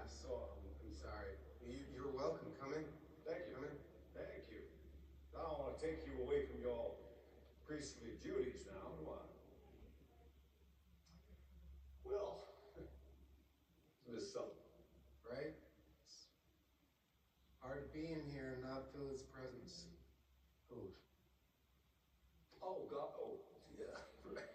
So I'm sorry. You're welcome. Come in. Thank you. Come in. Thank you. I don't want to take you away from your priestly duties now, do I? Well, Miss Sutton. Right? It's hard to be in here and not feel his presence. Who? Oh, God. Oh, yeah. Right.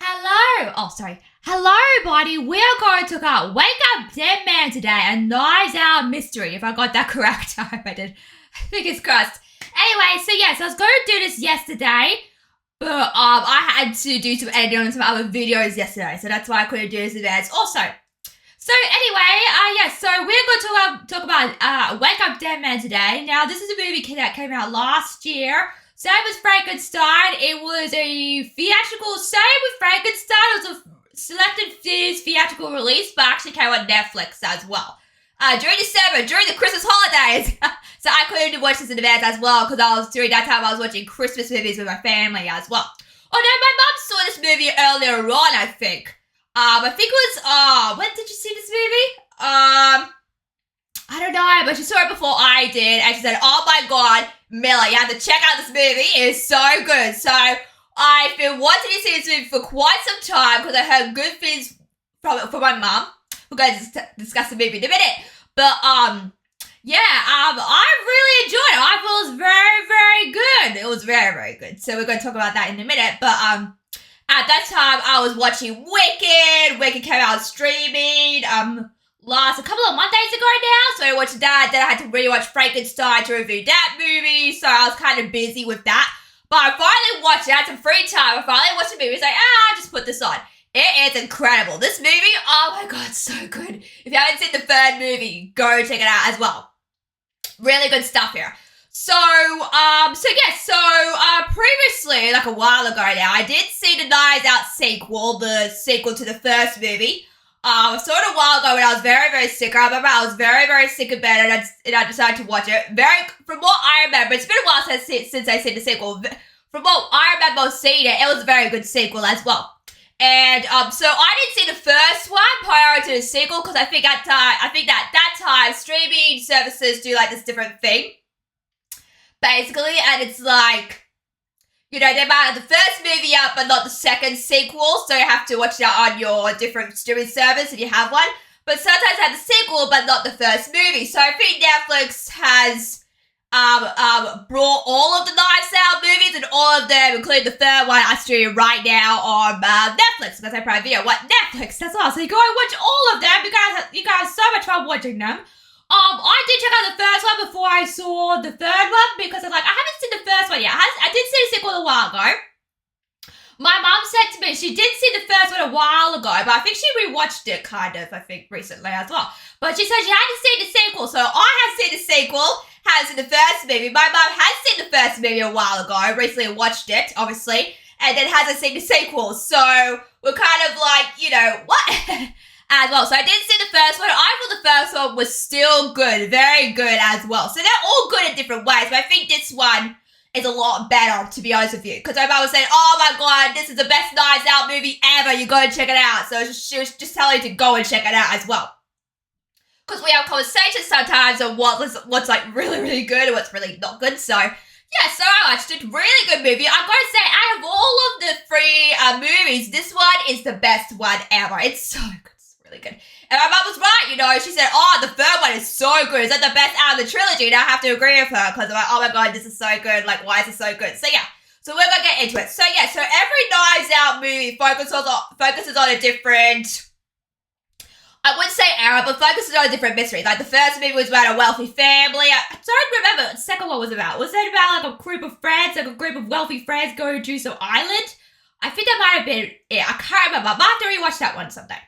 Hello. Oh, sorry. Hello, everybody. We're going to talk about Wake Up Dead Man today, a Knives Out mystery. If I got that correct, I hope I did. Fingers crossed. Anyway, so yes, I was going to do this yesterday, but I had to do some editing on some other videos yesterday, so that's why I couldn't do this in advance. Also, so anyway, so we're going to talk about Wake Up Dead Man today. Now, this is a movie that came out last year. Same as Frankenstein, it was a theatrical, same with Frankenstein, it was a selected theatrical release, but actually came on Netflix as well. During December, during the Christmas holidays. So I couldn't watch this in advance as well, because during that time I was watching Christmas movies with my family as well. Oh no, my mum saw this movie earlier on, I think. I think it was, when did you see this movie? I don't know, but she saw it before I did, and she said, oh my god, Miller, you have to check out this movie, it is so good. So, I've been wanting to see this movie for quite some time, because I heard good things from my mum. We're going to discuss the movie in a minute. But, I really enjoyed it. I thought it was very, very good. It was very, very good. So, we're going to talk about that in a minute. But, at that time, I was watching Wicked. Wicked came out streaming, a couple of Mondays ago now, so I watched that, then I had to rewatch Frankenstein to review that movie, so I was kind of busy with that, but I finally watched it, I had some free time, I finally watched the movie, it's like, I'll just put this on. It is incredible. This movie, oh my god, so good. If you haven't seen the third movie, go check it out as well. Really good stuff here. Previously, like a while ago now, I did see the Knives Out sequel, the sequel to the first movie. I saw it a while ago when I was very, very sick. I remember I was very, very sick in bed and I decided to watch it. From what I remember, it's been a while since I've seen the sequel. From what I remember seeing it, it was a very good sequel as well. And, so I didn't see the first one prior to the sequel because I think that time streaming services do like this different thing. Basically, and it's like, you know, they might have the first movie up, but not the second sequel, so you have to watch it on your different streaming service if you have one. But sometimes they have the sequel, but not the first movie. So I think Netflix has brought all of the Knives Out movies, and all of them, including the third one, are streaming right now on Netflix. Because I Prime Video, what Netflix? That's all. So you go and watch all of them. You guys have so much fun watching them. I did check out the first one before I saw the third one because I'm like, I haven't seen the first one yet. I did see the sequel a while ago. My mum said to me she did see the first one a while ago, but I think she rewatched it recently as well. But she said she hadn't seen the sequel, so I have seen the sequel, haven't seen the first movie. My mum has seen the first movie a while ago, recently watched it, obviously, and then hasn't seen the sequel. So we're kind of like, you know, what? As well. So I did see the first one. I thought the first one was still good. Very good as well. So they're all good in different ways. But I think this one is a lot better, to be honest with you. Because my mum was saying, oh my god, this is the best Knives Out movie ever. You go and check it out. So she was just telling you to go and check it out as well. Because we have conversations sometimes on what's like really, really good and what's really not good. So yeah, so I watched it. Really good movie. I'm going to say, out of all of the three movies, this one is the best one ever. It's so good. Really good. And my mum was right, you know, she said, oh, the third one is so good. Is that the best out of the trilogy? And I have to agree with her because I'm like, oh my god, this is so good. Like, why is it so good? So yeah, so we're gonna get into it. So yeah, so every Knives Out movie focuses on a different, I wouldn't say era, but focuses on a different mystery. Like the first movie was about a wealthy family. I don't remember what the second one was about. Was it about like a group of friends, like a group of wealthy friends going to some island? I think that might have been it. I can't remember. I might have to rewatch that one someday.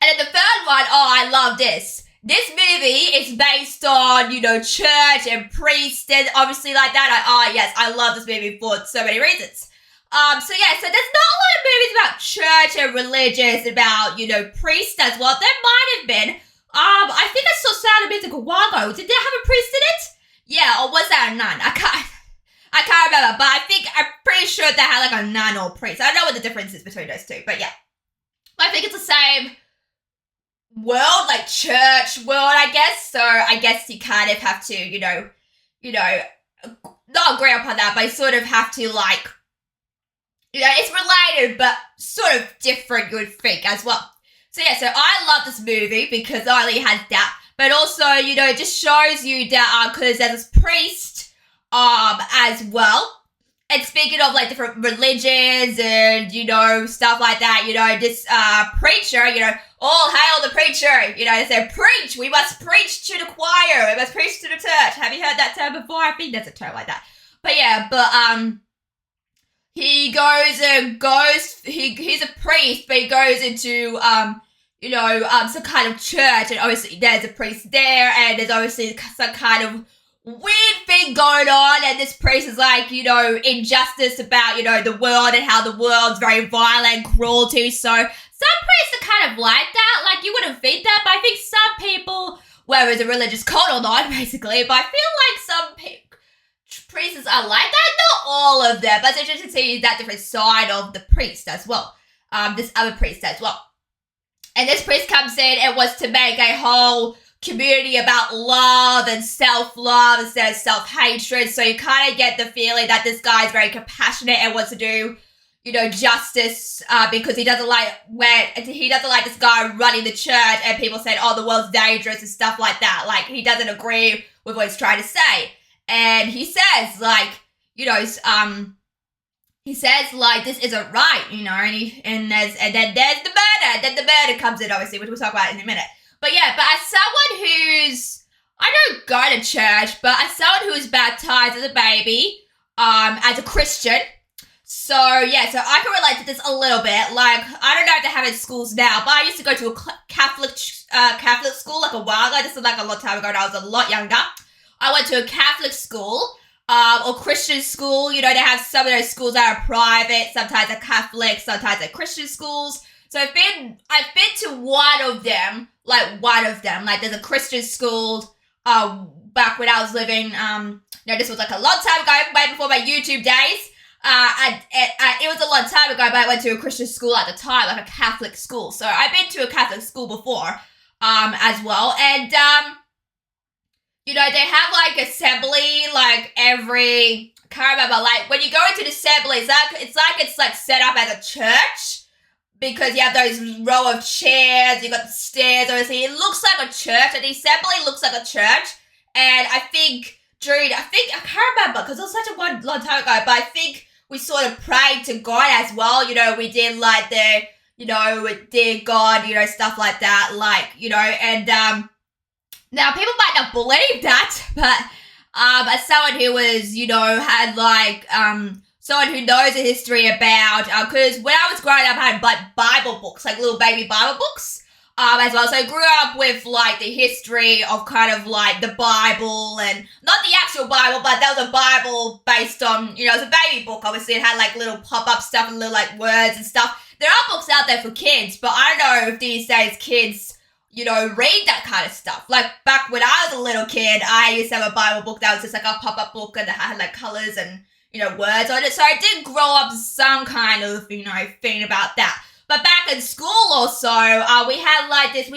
And then the third one, oh, I love this. This movie is based on, you know, church and priest and obviously like that. Yes, I love this movie for so many reasons. So there's not a lot of movies about church and religious, about, priests as well. There might have been. I think I saw Sound of Music a while ago. Did they have a priest in it? Yeah, or was that a nun? I can't remember, but I'm pretty sure they had like a nun or a priest. I don't know what the difference is between those two, but yeah. I think it's the same world, like church world, I guess. So I guess you kind of have to, not agree upon that, but you sort of have to like, it's related, but sort of different, you would think, as well. So yeah, so I love this movie because not only has that, but also, it just shows you that, because there's this priest, as well. And speaking of, like, different religions and, stuff like that, this, preacher, all hail the preacher, they say, preach, we must preach to the choir, we must preach to the church. Have you heard that term before? I think there's a term like that. But yeah, he he's a priest, but he goes into, some kind of church, and obviously there's a priest there, and there's obviously some kind of weird thing going on, and this priest is like, injustice about, the world and how the world's very violent, cruelty. So some priests are kind of like that. Like, you wouldn't think that, but I think some people, whether it's a religious cult or not, basically, but I feel like some priests are like that. Not all of them, but it's interesting to see that different side of the priest as well. This other priest as well. And this priest comes in and wants to make a whole community about love and self-love instead of self-hatred. So you kind of get the feeling that this guy is very compassionate and wants to do, justice, because he doesn't like this guy running the church and people saying, oh, the world's dangerous and stuff like that. Like, he doesn't agree with what he's trying to say. And he says, like, he says, like, this isn't right, and then there's the murder. Then the murder comes in, obviously, which we'll talk about in a minute. But yeah, but as someone who's, I don't go to church, but as someone who was baptized as a baby, as a Christian, so yeah, so I can relate to this a little bit. Like, I don't know if they have it in schools now, but I used to go to a Catholic school like a while ago. This was like a long time ago when I was a lot younger. I went to a Catholic school, or Christian school. They have some of those schools that are private, sometimes they're Catholic, sometimes they're Christian schools. So I've been to one of them. Like, there's a Christian school, back when I was living, this was like a long time ago, way before my YouTube days. It was a long time ago, but I went to a Christian school at the time, like a Catholic school. So I've been to a Catholic school before, as well. And, they have like assembly, like I can't remember, like when you go into the assembly, it's like set up as a church. Because you have those row of chairs, you got the stairs, obviously. It looks like a church, and the assembly looks like a church. And I think I can't remember, because it was such a long time ago, but I think we sort of prayed to God as well. We did like the, dear God, stuff like that, and now people might not believe that, but as someone who was, had like, someone who knows the history about, because when I was growing up, I had like Bible books, like little baby Bible books, as well. So I grew up with like the history of kind of like the Bible, and not the actual Bible, but there was a Bible based on, it was a baby book. Obviously, it had like little pop-up stuff and little like words and stuff. There are books out there for kids, but I don't know if these days kids, read that kind of stuff. Like back when I was a little kid, I used to have a Bible book that was just like a pop-up book and that had like colors and words on it. So I did grow up some kind of, thing about that. But back in school also, we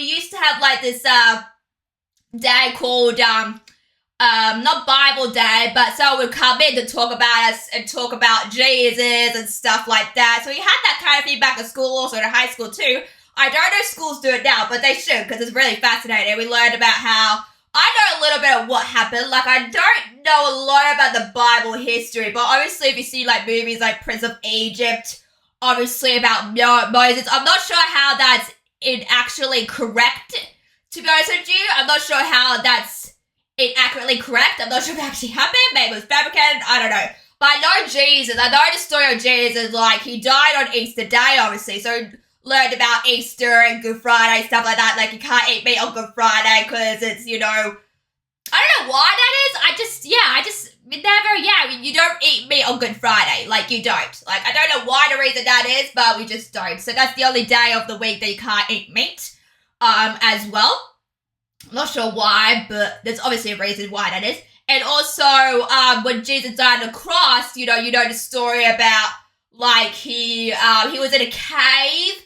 used to have like this, day called, not Bible Day, but someone would come in to talk about us and talk about Jesus and stuff like that. So we had that kind of thing back in school, also in high school too. I don't know if schools do it now, but they should, because it's really fascinating. We learned about how, I know a little bit of what happened. Like, I don't know a lot about the Bible history, but obviously if you see like movies like Prince of Egypt, obviously about Moses, I'm not sure how that's actually correct, to be honest with you. I'm not sure how that's inaccurately correct. I'm not sure if it actually happened. Maybe it was fabricated. I don't know. But I know Jesus. I know the story of Jesus. Like, he died on Easter Day, obviously. So learned about Easter and Good Friday, stuff like that. Like, you can't eat meat on Good Friday because it's, I don't know why that is. You don't eat meat on Good Friday. Like, you don't. Like, I don't know why the reason that is, but we just don't. So that's the only day of the week that you can't eat meat, as well. I'm not sure why, but there's obviously a reason why that is. And also, when Jesus died on the cross, you know the story about, like, he was in a cave,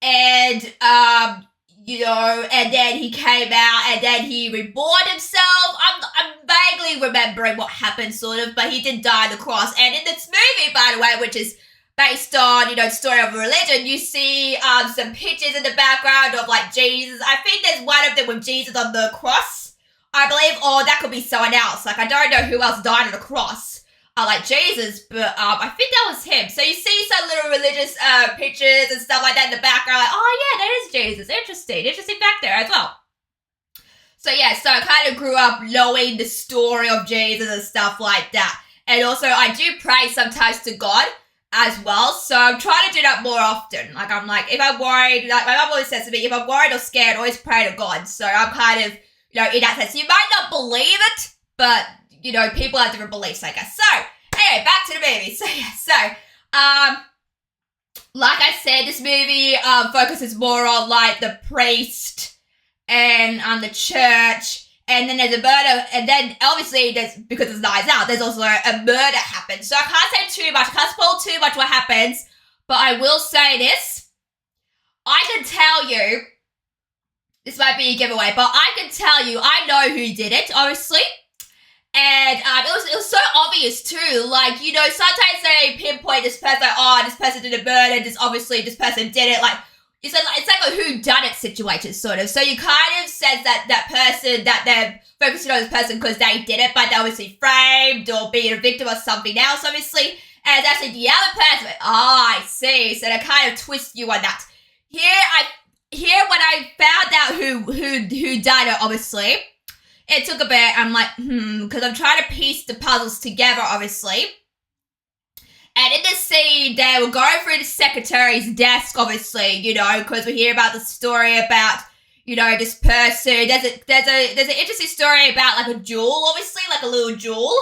and, and then he came out, and then he reborn himself. I'm vaguely remembering what happened, sort of, but he did die on the cross. And in this movie, by the way, which is based on, the story of religion, you see some pictures in the background of, like, Jesus. I think there's one of them with Jesus on the cross, I believe, or that could be someone else. Like, I don't know who else died on the cross, like Jesus, but I think that was him. So you see some little religious pictures and stuff like that in the background, like, oh yeah, that is Jesus. Interesting fact there as well. So yeah, so I kind of grew up knowing the story of Jesus and stuff like that. And also, I do pray sometimes to God as well, so I'm trying to do that more often. Like, I'm like, if I'm worried, like my mum always says to me, if I'm worried or scared, always pray to God. So I'm kind of, in that sense, you might not believe it, but, people have different beliefs, I guess. So, anyway, back to the movie. Like I said, this movie focuses more on, like, the priest and the church, and then there's a murder, and then obviously because it's Knives Out, there's also a murder happens. So I can't say too much, I can't spoil too much what happens, but I will say this. I can tell you, this might be a giveaway, but I can tell you, I know who did it, obviously. And it was so obvious too, like, sometimes they pinpoint this person, like, oh, this person did a murder, this person did it, like, it's like a whodunit situation, sort of. So you kind of sense that person, that they're focusing on this person because they did it, but they're obviously framed or being a victim of something else, obviously. And it's actually the other person, I see. So they kind of twist you on that. Here when I found out who done it, obviously, it took a bit. I'm like, because I'm trying to piece the puzzles together, obviously. And in this scene, they were going through the secretary's desk, obviously, because we hear about the story about, this person. There's an interesting story about, like, a jewel, obviously, like a little jewel.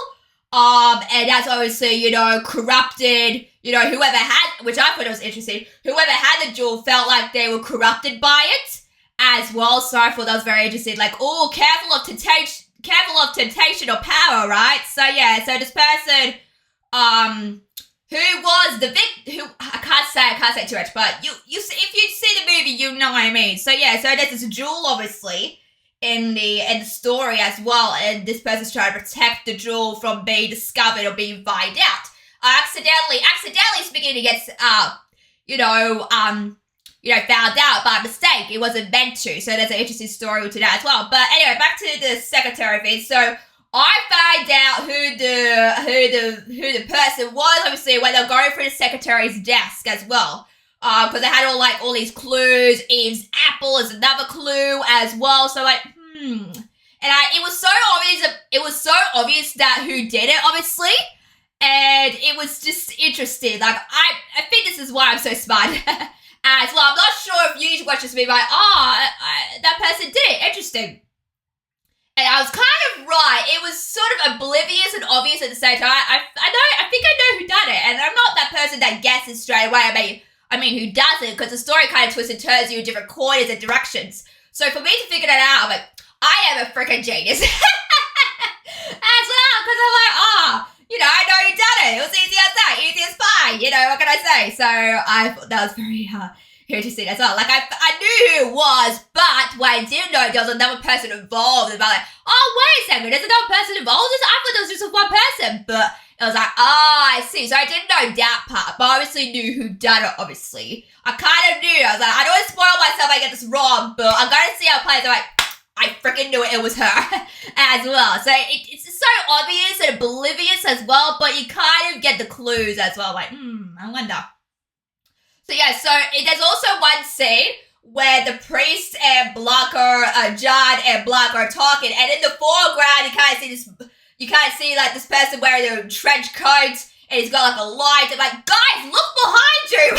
And that's obviously, corrupted, whoever had, which I thought was interesting, whoever had the jewel felt like they were corrupted by it as well. So I thought that was very interesting. Like, oh, careful of temptation or power, right? So yeah, so this person, who was the who I can't say too much, but you if you see the movie, you know what I mean. So yeah, so there's this jewel obviously in the story as well, and this person's trying to protect the jewel from being discovered or being found out. Accidentally speaking, it gets found out by mistake. It wasn't meant to. So there's an interesting story to that as well. But anyway, back to the secretary thing. So I found out who the person was, obviously, when they were going through the secretary's desk as well. Because they had all these clues. Eve's apple is another clue as well. So like, And it was so obvious that who did it, obviously. And it was just interesting. Like, I think this is why I'm so smart as well. I'm not sure if you watch this movie like, that person did it. Interesting. And I was kind of right. It was sort of oblivious and obvious at the same time. I think I know who done it. And I'm not that person that guesses straight away. I mean, who doesn't? Because the story kind of twists and turns you in different corners and directions. So for me to figure that out, I'm like, I am a freaking genius. As well, because I'm like, I know who done it. It was easy as that. Easy as pie. What can I say? So I thought that was very interesting as well. Like, I knew who it was, but what I didn't know, there was another person involved. And I was like, oh, wait a second, there's another person involved? I thought there was just one person. But it was like, I see. So I didn't know that part, but I obviously knew who done it, obviously. I kind of knew. I was like, I don't want to spoil myself if I get this wrong, but I'm going to see how it plays. I'm like, I freaking knew it was her as well. So it's so obvious and oblivious as well, but you kind of get the clues as well. Like, I wonder. So yeah, so there's also one scene where the priest and Blanca, John and Blanca are talking, and in the foreground you kind of see like this person wearing a trench coat, and he's got like a light. I'm like, guys, look behind you.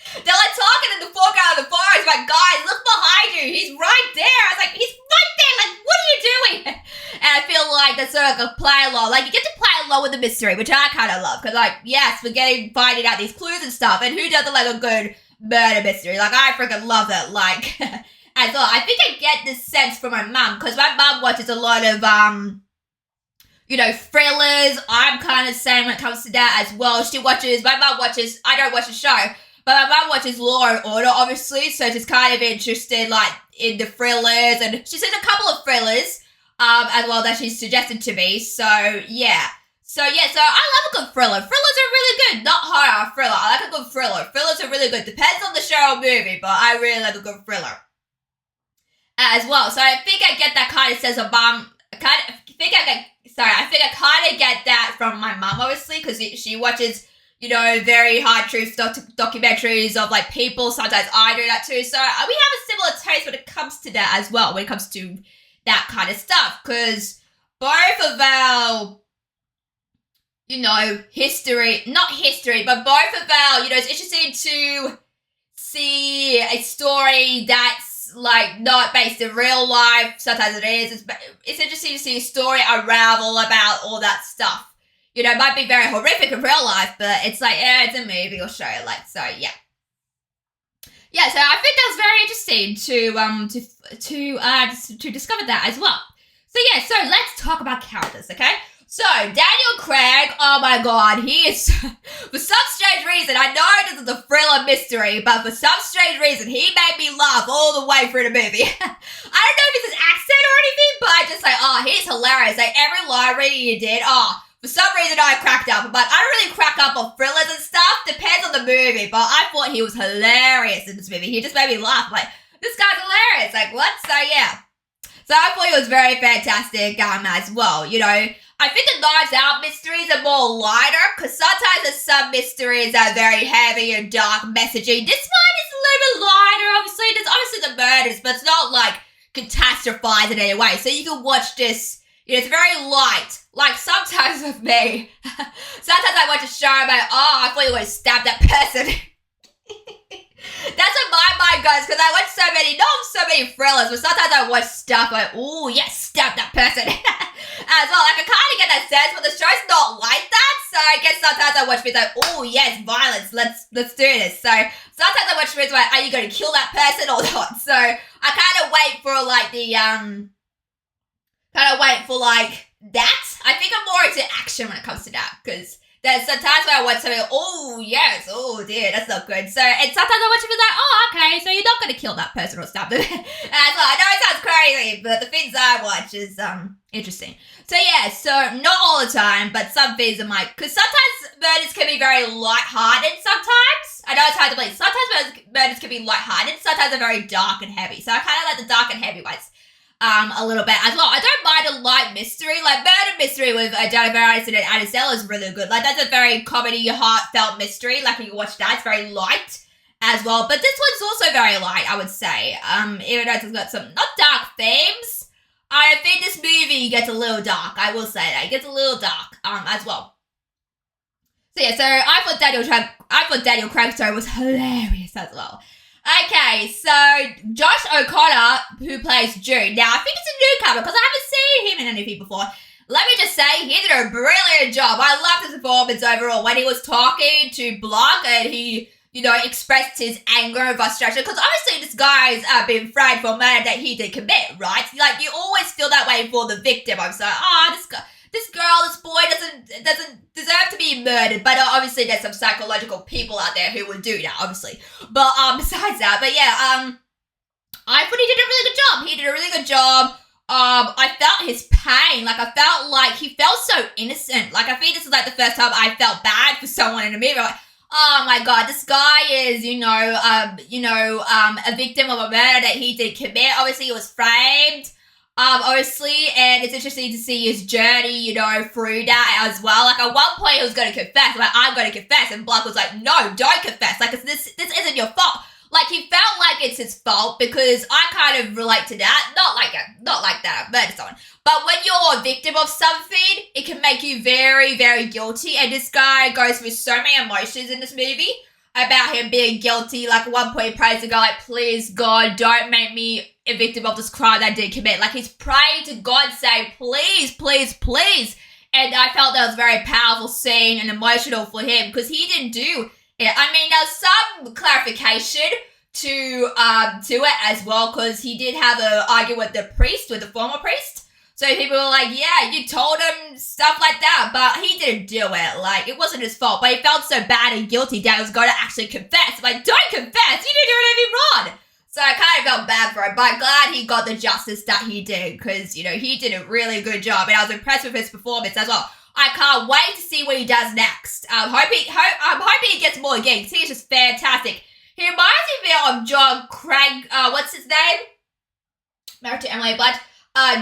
They're like talking in the foreground of the forest. Like, guys, look behind you. He's right there. I was like, he's right there. Like, what are you doing? And I feel like that's sort of like a play along. Like, you get to play along with the mystery, which I kind of love. Because, like, yes, we're finding out these clues and stuff. And who doesn't like a good murder mystery? Like, I freaking love it. Like, as well. I think I get this sense from my mum. Because my mum watches a lot of, thrillers. I'm kind of the same when it comes to that as well. My mum watches, I don't watch the show. But my mum watches Law and Order, obviously. So she's kind of interested, like, in the thrillers. And she's seen a couple of thrillers. As well that she's suggested to me. So yeah. So I love a good thriller. Thrillers are really good. Not horror, thriller. I like a good thriller. Thrillers are really good. Depends on the show or movie, but I really like a good thriller. As well. So I think I get that kind of sense of I think I kind of get that from my mum, obviously, because she watches, very hard truth documentaries of, like, people. Sometimes I do that too. So we have a similar taste when it comes to that as well, when it comes to that kind of stuff, because both of our, not history, but both of our, it's interesting to see a story that's, like, not based in real life. Sometimes it is. It's interesting to see a story unravel about all that stuff. It might be very horrific in real life, but it's like, yeah, it's a movie or show, like, so, yeah. Yeah, so I think that was very interesting to discover that as well. So yeah, so let's talk about characters, okay? So Daniel Craig, oh my god, he is for some strange reason. I know this is a thriller mystery, but for some strange reason, he made me laugh all the way through the movie. I don't know if it's his accent or anything, but I just like, oh, he's hilarious. Like every line reading he did, for some reason I cracked up. But I don't really crack up on thrillers and stuff. Depends on the movie. But I thought he was hilarious in this movie. He just made me laugh. Like, this guy's hilarious. Like, what? So, yeah. So I thought he was very fantastic as well. I think the Knives Out mysteries are more lighter. Because sometimes there's some mysteries that are very heavy and dark messaging. This one is a little bit lighter, obviously. There's obviously the murders. But it's not, like, catastrophized in any way. So you can watch this. It's very light. Like, sometimes with me, sometimes I watch a show and I'm like, I thought you were going to stab that person. That's what my mind goes, because I watch so many thrillers, but sometimes I watch stuff like, oh, yes, stab that person. As well, like, I kind of get that sense, but the show's not like that, so I guess sometimes I watch things like, oh, yes, violence, let's do this. So, sometimes I watch things like, are you going to kill that person or not? So, I kind of wait for, like, that. I think I'm more into action when it comes to that, because there's sometimes when I watch something, oh, yes, oh, dear, that's not good. So, and sometimes I watch it and be like, oh, okay, so you're not going to kill that person or stab them. And so, I know it sounds crazy, but the things I watch is, interesting. So, yeah, so, not all the time, but some things are like, because sometimes murders can be very light-hearted sometimes. I know it's hard to believe. Sometimes murders can be light-hearted, sometimes they're very dark and heavy. So, I kind of like the dark and heavy ones. A little bit as well. I don't mind a light mystery, like Murder Mystery with Jennifer Aniston and Adam Sandler is really good. Like that's a very comedy, heartfelt mystery. Like you watch that, it's very light as well. But this one's also very light, I would say. Even though it's got some not dark themes, I think this movie gets a little dark. I will say that it gets a little dark as well. So yeah, so I thought Daniel Craig's show was hilarious as well. Okay, so Josh O'Connor, who plays Jude. Now, I think it's a newcomer because I haven't seen him in anything before. Let me just say, he did a brilliant job. I loved his performance overall when he was talking to Block and he, expressed his anger and frustration. Because obviously this guy's been framed for a murder that he did commit, right? Like, you always feel that way for the victim. I'm so, this boy doesn't deserve to be murdered. But obviously there's some psychological people out there who would do that, obviously. But besides that, I thought he did a really good job. He did a really good job. I felt his pain. Like, I felt like he felt so innocent. Like, I think this is like the first time I felt bad for someone in a movie. Like, oh my god, this guy is, a victim of a murder that he did commit. Obviously, he was framed. Obviously, and it's interesting to see his journey, through that as well. Like, at one point, he was going to confess. Like, I'm going to confess. And Block was like, no, don't confess. Like, this isn't your fault. Like, he felt like it's his fault because I kind of relate to that. Not like that. I've murdered someone. But when you're a victim of something, it can make you very, very guilty. And this guy goes through so many emotions in this movie about him being guilty. Like, at one point, he prays to God, like, please, God, don't make me a victim of this crime that I did commit. Like, he's praying to God saying, please, please, please, And I felt that was a very powerful scene and emotional for him because he didn't do it. I mean, there was some clarification to it as well because he did have an argument with the former priest. So people were like, yeah, you told him stuff like that, but he didn't do it. Like, it wasn't his fault, but he felt so bad and guilty that he was going to actually confess. Like, don't confess, you didn't do anything wrong. So I kind of felt bad for him, but I'm glad he got the justice that he did because, you know, he did a really good job and I was impressed with his performance as well. I can't wait to see what he does next. I'm hoping he gets more gigs. He's just fantastic. He reminds me of John Craig, what's his name? Married to Emily Blunt.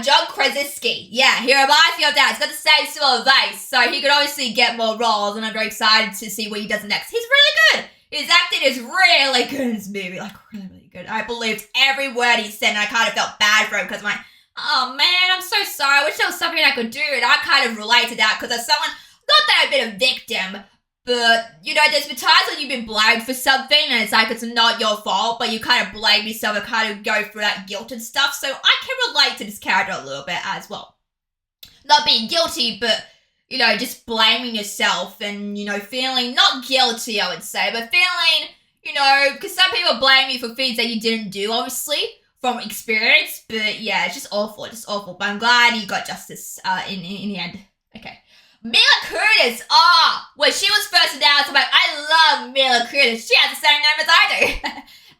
John Krasinski. Yeah, he reminds me of that. He's got the same similar voice, so he could obviously get more roles, and I'm very excited to see what he does next. He's really good. His acting is really good in this movie, like really, really good. I believed every word he said, and I kind of felt bad for him because I'm like, oh man, I'm so sorry. I wish there was something I could do, and I kind of relate to that because as someone, not that I've been a victim, but, you know, there's been times when you've been blamed for something and it's like it's not your fault, but you kind of blame yourself and kind of go through that guilt and stuff. So I can relate to this character a little bit as well. Not being guilty, but, you know, just blaming yourself and, you know, feeling not guilty, I would say, but feeling, you know, because some people blame you for things that you didn't do, obviously, from experience. But yeah, it's just awful, But I'm glad he got justice in the end. Okay. Mila Kunis, when she was first announced, I'm like, I love Mila Kunis. She has the same name as I do,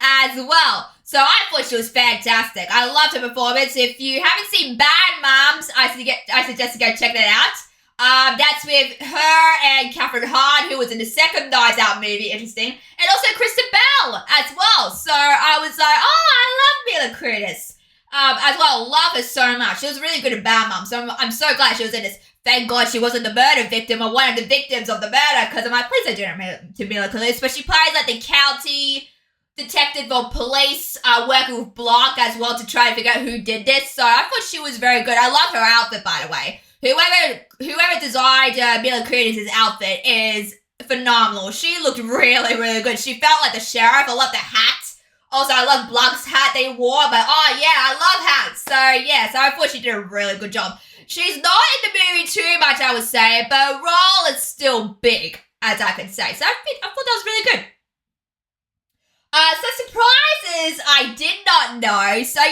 as well. So I thought she was fantastic. I loved her performance. If you haven't seen Bad Moms, I suggest you go check that out. That's with her and Catherine Hahn, who was in the second Knives Out movie, interesting, and also Kristen Bell as well. So I was like, I love Mila Kunis as well. Love her so much. She was really good at Bad Moms. So I'm so glad she was in this. Thank God she wasn't the murder victim or one of the victims of the murder, because I'm like, please don't do it to Mila Kunis. But she plays like the county detective or police working with Blanc as well to try and figure out who did this. So I thought she was very good. I love her outfit, by the way. Whoever designed Mila Kunis' outfit is phenomenal. She looked really, really good. She felt like the sheriff. I love the hat. Also, I love Blanc's hat they wore, but I love hats. So I thought she did a really good job. She's not in the movie too much, I would say, but her role is still big, as I can say. So I thought that was really good. So surprises I did not know. So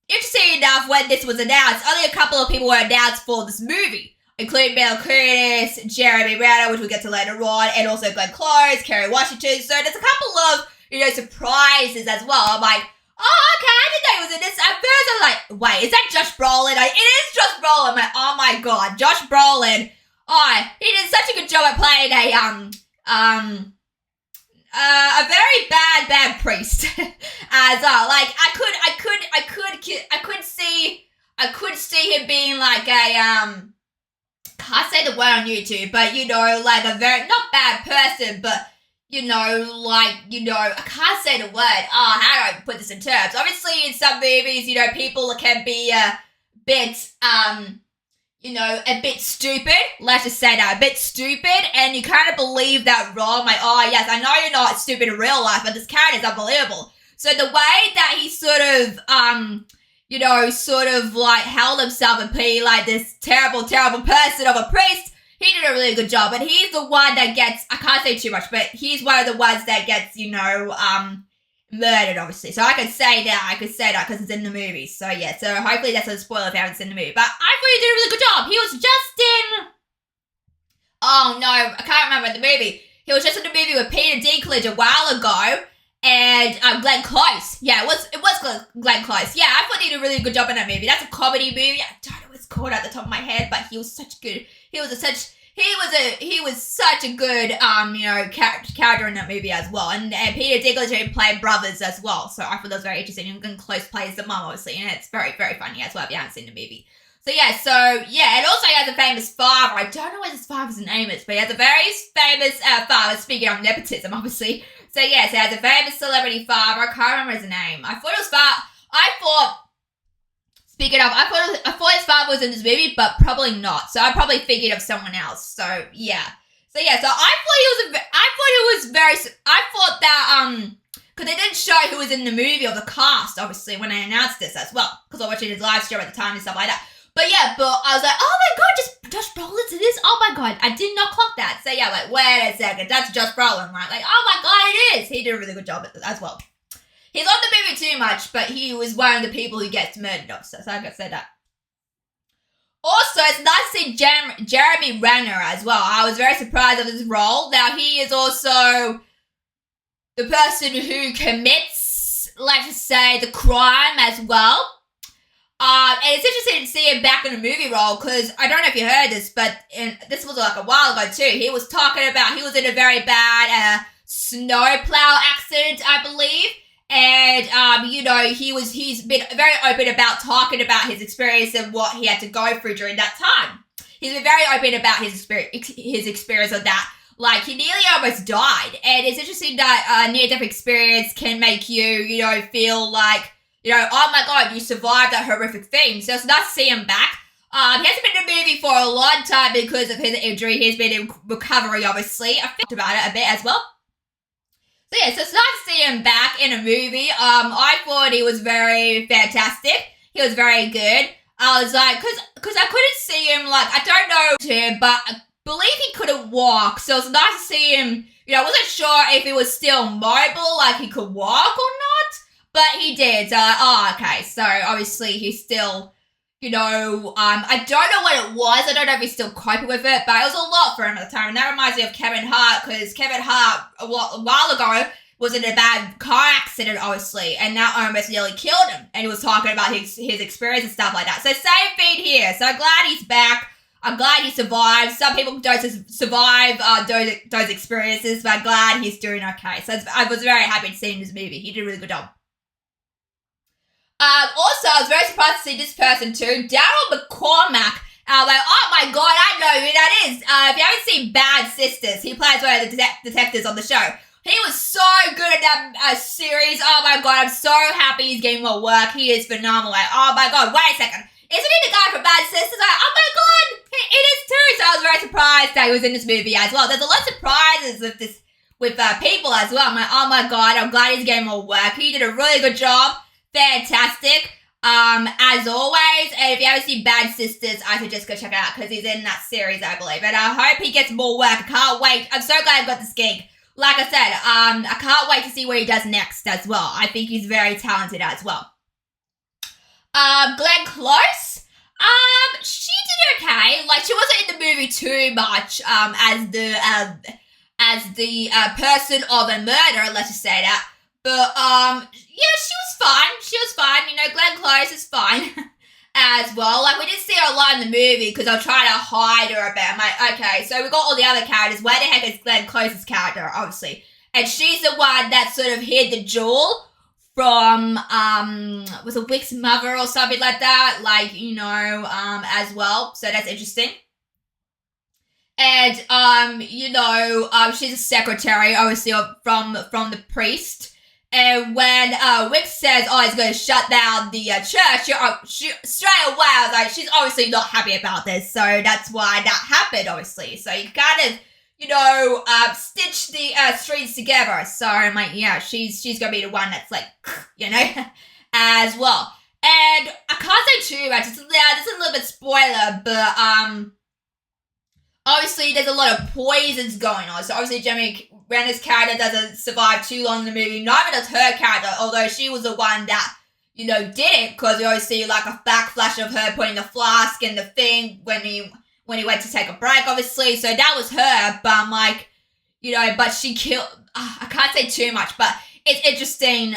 interesting enough, when this was announced, only a couple of people were announced for this movie, including Mila Kunis, Jeremy Renner, which we'll get to later on, and also Glenn Close, Kerry Washington. So there's a couple of, you know, surprises as well. I'm like, oh, okay, I didn't know he was in this. At first, I was like, wait, is that Josh Brolin? It is Josh Brolin. I'm like, oh my god, Josh Brolin. Oh, he did such a good job at playing a very bad priest as well. Like, I could see him being like a can't say the word on YouTube, but you know, like a very not bad person, but you know, like, you know, I can't say the word. How do I put this in terms? Obviously, in some movies, you know, people can be a bit, you know, a bit stupid. Let's just say that, a bit stupid, and you kind of believe that wrong. Like, oh, yes, I know you're not stupid in real life, but this character is unbelievable. So the way that he sort of, you know, sort of like held himself and be like this terrible, terrible person of a priest, he did a really good job, and he's the one that gets, I can't say too much, but he's one of the ones that gets, you know, murdered, obviously. So I could say that because it's in the movie. So yeah, so hopefully that's a spoiler if you haven't seen the movie. But I thought he did a really good job. He was just in, oh no, I can't remember the movie. He was just in the movie with Peter Dinklage a while ago, and Glenn Close. Yeah, it was Glenn Close. Yeah, I thought he did a really good job in that movie. That's a comedy movie. I don't know what it's called at the top of my head, but he was such good. He was such a good, you know, character in that movie as well. And Peter Dinklage played brothers as well. So I thought that was very interesting. And Glenn Close plays the mum, obviously. And it's very, very funny as well if you haven't seen the movie. So yeah, and also he has a famous father. I don't know what his father's name is, but he has a very famous father, speaking of nepotism, obviously. So yeah, so he has a famous celebrity father. I can't remember his name. I thought his father was in this movie, but probably not. So I probably figured of someone else. So yeah. So I thought that, because they didn't show who was in the movie or the cast, obviously, when they announced this as well. Because I watched his live stream at the time and stuff like that. But yeah, but I was like, oh my god, just Josh Brolin's in this? Oh my god, I did not clock that. So yeah, like, wait a second, that's Josh Brolin, right? Like, oh my god, it is. He did a really good job as well. He's on the movie too much, but he was one of the people who gets murdered off, so I gotta say that. Also, it's nice to see Jeremy Renner as well. I was very surprised of his role. Now, he is also the person who commits, let's just say, the crime as well. And it's interesting to see him back in a movie role, because I don't know if you heard this, but this was like a while ago too. He was talking about, he was in a very bad snowplow accident, I believe. And, you know, he's been very open about talking about his experience and what he had to go through during that time. He's been very open about his experience of that. Like, he nearly almost died. And it's interesting that near-death experience can make you, you know, feel like, you know, oh my god, you survived that horrific thing. So it's nice to see him back. He hasn't been in a movie for a long time because of his injury. He's been in recovery, obviously. I thought about it a bit as well. So yeah, so it's nice to see him back in a movie. I thought he was very fantastic. He was very good. I was like, cause I couldn't see him, like, I don't know him, but I believe he couldn't walk. So it's nice to see him, you know, I wasn't sure if he was still mobile, like he could walk or not, but he did. So, oh, okay. So obviously he's still, you know, I don't know what it was. I don't know if he's still coping with it, but it was a lot for him at the time. And that reminds me of Kevin Hart, because Kevin Hart, a while ago, was in a bad car accident, obviously, and that almost nearly killed him. And he was talking about his experience and stuff like that. So same thing here. So I'm glad he's back. I'm glad he survived. Some people don't survive those experiences, but I'm glad he's doing okay. So I was very happy to see him in this movie. He did a really good job. Also, I was very surprised to see this person too, Daryl McCormack. I was like, oh my god, I know who that is. If you haven't seen Bad Sisters, he plays one of the detectives on the show. He was so good at that series. Oh my god, I'm so happy he's getting more work. He is phenomenal. Like, oh my god, wait a second. Isn't he the guy from Bad Sisters? Like, oh my god, it is too. So I was very surprised that he was in this movie as well. There's a lot of surprises with people as well. I'm like, oh my god, I'm glad he's getting more work. He did a really good job. Fantastic. As always, and if you haven't seen Bad Sisters, I suggest go check it out, because he's in that series, I believe. And I hope he gets more work. I can't wait. I'm so glad I got this gig. Like I said, I can't wait to see what he does next as well. I think he's very talented as well. Glenn Close. She did okay. Like, she wasn't in the movie too much, as the person of a murder, let's just say that. But, yeah, she was fine. She was fine. You know, Glenn Close is fine as well. Like, we didn't see her a lot in the movie because I was trying to hide her a bit. I'm like, okay, so we got all the other characters. Where the heck is Glenn Close's character, obviously? And she's the one that sort of hid the jewel from, was it Wick's mother or something like that? Like, you know, as well. So that's interesting. And, you know, she's a secretary, obviously, from the priest. And when Wick says, oh, he's going to shut down the church, she straight away, I was like, she's obviously not happy about this. So that's why that happened, obviously. So you kind of, you know, stitch the strings together. So I'm like, yeah, she's going to be the one that's like, you know, as well. And I can't say too much. This is a little bit spoiler, but obviously there's a lot of poisons going on. So obviously Jeremy Renner's character doesn't survive too long in the movie. Neither does her character, although she was the one that, you know, did it, because we always see like a backflash of her putting the flask in the thing when he went to take a break, obviously. So that was her, but I'm like, you know, but she killed, I can't say too much, but it's interesting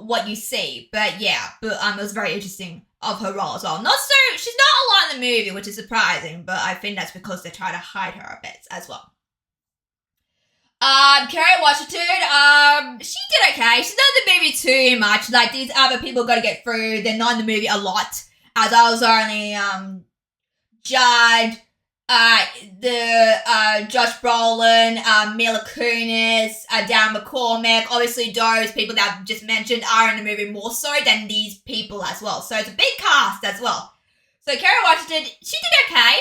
what you see. But yeah, but it was very interesting of her role as well. She's not a lot in the movie, which is surprising, but I think that's because they try to hide her a bit as well. Kerry Washington, she did okay. She's not in the movie too much. Like, these other people gotta get through. They're not in the movie a lot. As I was only, Judd, Josh Brolin, Mila Kunis, Dan McCormack. Obviously, those people that I've just mentioned are in the movie more so than these people as well. So it's a big cast as well. So Kerry Washington, she did okay.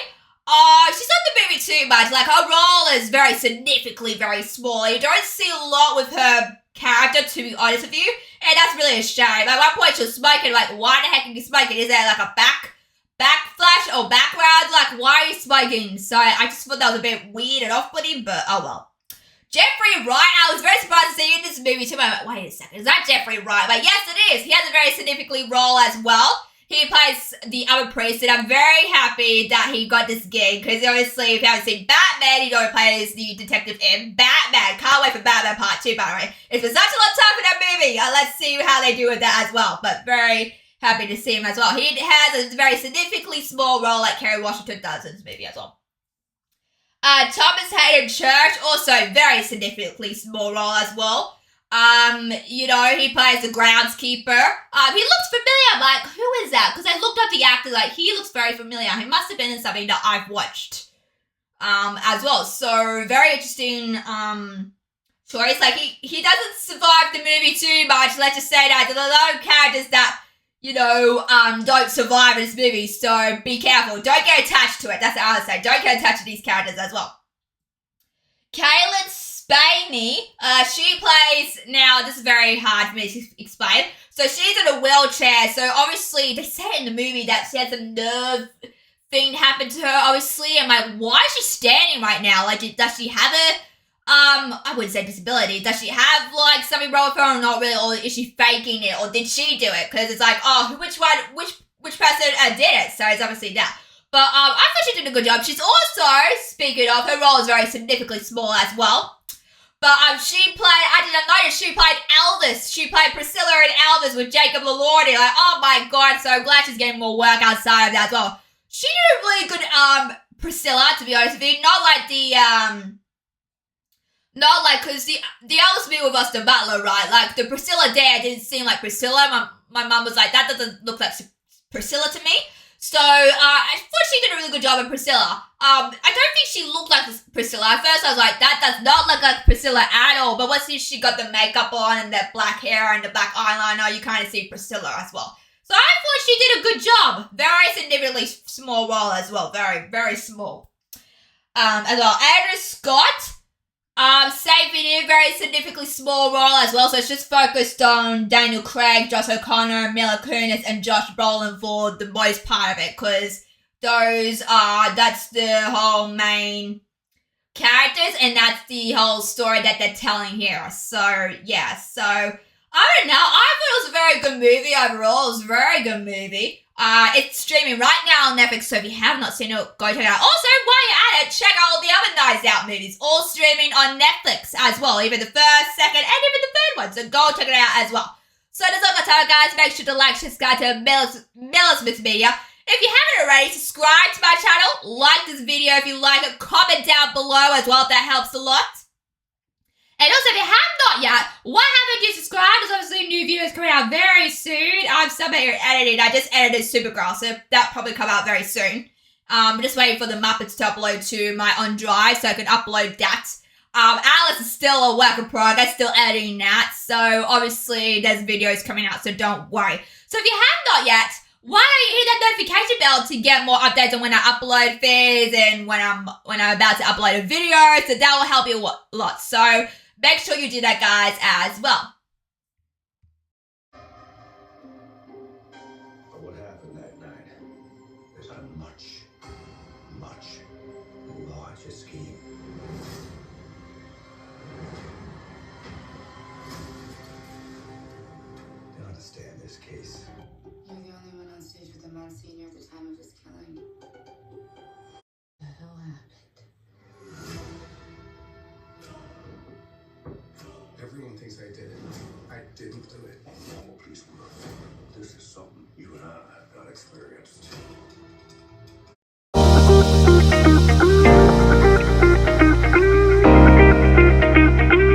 She's not in the movie too much. Like, her role is very significantly very small. You don't see a lot with her character, to be honest with you. And that's really a shame. At one point, she was smoking. Like, why the heck are you smoking? Is there, like, a back backflash or background, like, why are you smoking? So I just thought that was a bit weird and off-putting, but oh well. Jeffrey Wright, I was very surprised to see you in this movie too. I went, wait a second, is that Jeffrey Wright? But yes, it is. He has a very significant role as well. He plays the other priest, and I'm very happy that he got this gig, because obviously, if you haven't seen Batman, he already plays the detective in Batman. Can't wait for Batman Part 2, by the way. It's been such a long time for that movie. Let's see how they do with that as well, but very happy to see him as well. He has a very significantly small role like Kerry Washington does in this movie as well. Thomas Hayden Church, also very significantly small role as well. You know, he plays the groundskeeper. He looks familiar. I'm like, who is that? Because I looked up the actor, like, he looks very familiar. He must have been in something that I've watched, as well. So, very interesting, choice. Like, he doesn't survive the movie too much. Let's just say that. There's a lot of characters that, you know, don't survive in this movie. So, be careful. Don't get attached to it. That's what I would say. Don't get attached to these characters as well. Kaylin Spaney, she plays, now this is very hard for me to explain, so she's in a wheelchair, so obviously they say in the movie that she has a nerve thing happen to her, obviously. I'm like, why is she standing right now? Like, does she have a, I wouldn't say disability, does she have, like, something wrong with her or not really, or is she faking it, or did she do it? Because it's like, oh, which person did it? So it's obviously that. But I thought she did a good job. She's also, speaking of, her role is very significantly small as well. But she played, I didn't notice, she played Elvis. She played Priscilla in Elvis with Jacob Elordi. Like, oh my god, so glad she's getting more work outside of that as well. She did a really good Priscilla, to be honest with you. Not like the, because the Elvis movie with Austin Butler, right? Like, the Priscilla there didn't seem like Priscilla. My mum was like, that doesn't look like Priscilla to me. So, I thought she did a really good job of Priscilla. I don't think she looked like Priscilla. At first, I was like, that does not look like Priscilla at all. But once she got the makeup on and that black hair and the black eyeliner, you kind of see Priscilla as well. So, I thought she did a good job. Very significantly small role as well. Very, very small. As well. Andrew Scott. Same video, very significantly small role as well, so it's just focused on Daniel Craig, Josh O'Connor, Mila Kunis, and Josh Brolin for the most part of it, because that's the whole main characters, and that's the whole story that they're telling here. So, yeah, so, I don't know, I thought it was a very good movie overall. It was a very good movie. It's streaming right now on Netflix, so if you have not seen it, go check it out. Also, while you're at it, check out all the other Knives Out movies, all streaming on Netflix as well, even the first, second, and even the third one, so go check it out as well. So that's all I got, guys. Make sure to like, subscribe to Mellis Mix Media. If you haven't already, subscribe to my channel, like this video if you like it, comment down below as well, that helps a lot. And also, if you have not yet, why haven't you subscribed? There's obviously new videos coming out very soon. I'm still here editing. I just edited Supergirl, so that'll probably come out very soon. I'm just waiting for the Muppets to upload to my OneDrive so I can upload that. Alice is still a work in progress, still editing that. So obviously, there's videos coming out, so don't worry. So if you have not yet, why don't you hit that notification bell to get more updates on when I upload things and when I'm about to upload a video? So that will help you a lot. So make sure you do that, guys, as well. But what happened that night is a much, much larger scheme. To understand this case, You're the only one on stage with a Monsignor at the time of his killing. What the hell happened? Everyone thinks I did it. I didn't do it. normal police work. This is something you and I have not experienced.